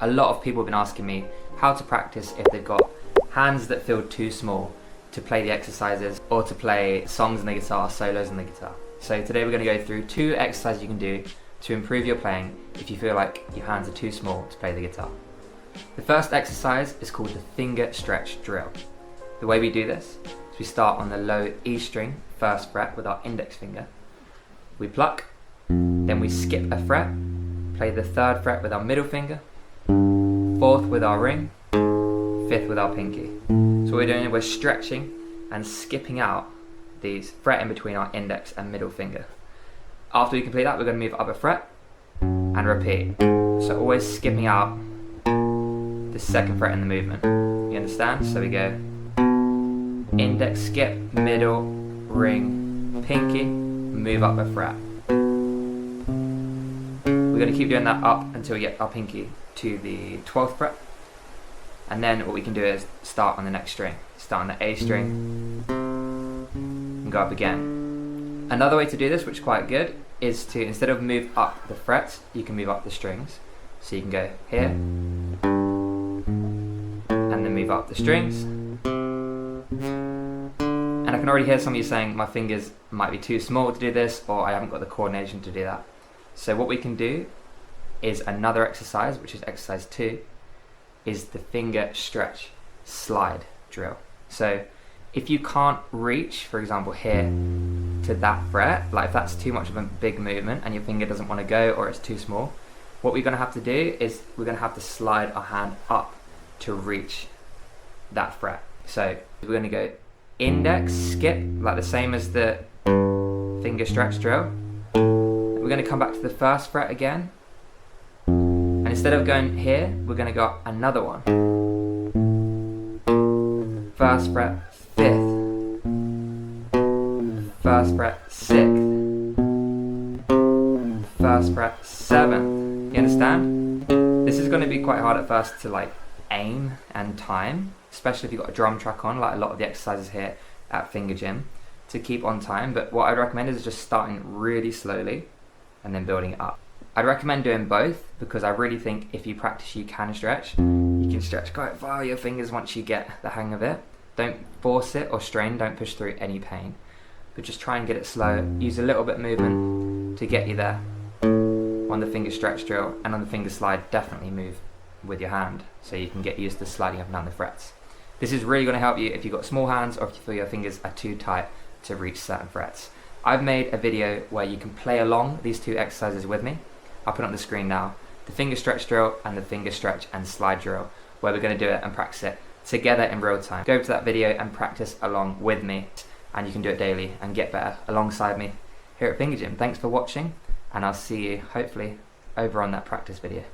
A lot of people have been asking me how to practice if they've got hands that feel too small to play the exercises or to play songs on the guitar, solos on the guitar. So today we're going to go through 2 exercises you can do to improve your playing if you feel like your hands are too small to play the guitar. The first exercise is called the finger stretch drill. The way we do this is we start on the low E string, 1st fret with our index finger. We pluck, then we skip a fret, play the 3rd fret with our middle finger, 4th with our ring, 5th with our pinky. So what we're doing is we're stretching and skipping out these fret in between our index and middle finger. After we complete that, we're going to move up a fret and repeat. So always skipping out the 2nd fret in the movement. You understand? So we go index, skip, middle, ring, pinky, move up a fret. We're going to keep doing that up until we get our pinky to the 12th fret, and then what we can do is start on the next string. Start on the A string and go up again. Another way to do this, which is quite good, is to, instead of move up the frets, you can move up the strings. So you can go here and then move up the strings. And I can already hear some of you saying my fingers might be too small to do this, or I haven't got the coordination to do that. So what we can do is another exercise, which is exercise 2, is the finger stretch slide drill. So if you can't reach, for example here, to that fret, like if that's too much of a big movement and your finger doesn't want to go or it's too small, what we're going to have to do is we're going to have to slide our hand up to reach that fret. So we're going to go index, skip, like the same as the finger stretch drill. We're going to come back to the 1st fret again, and instead of going here, we're going to go up another one. 1st fret, 5th, 1st fret, 6th, 1st fret, 7th. You understand? This is going to be quite hard at first to like aim and time, especially if you've got a drum track on, like a lot of the exercises here at Finger Gym, to keep on time. But what I'd recommend is just starting really slowly and then building it up. I'd recommend doing both because I really think if you practice you can stretch. You can stretch quite far your fingers once you get the hang of it. Don't force it or strain, don't push through any pain, but just try and get it slow. Use a little bit of movement to get you there. On the finger stretch drill and on the finger slide, definitely move with your hand so you can get used to sliding up and down the frets. This is really going to help you if you've got small hands or if you feel your fingers are too tight to reach certain frets. I've made a video where you can play along these 2 exercises with me. I'll put it on the screen now. The finger stretch drill and the finger stretch and slide drill, where we're going to do it and practice it together in real time. Go over to that video and practice along with me, and you can do it daily and get better alongside me here at Finger Gym. Thanks for watching, and I'll see you hopefully over on that practice video.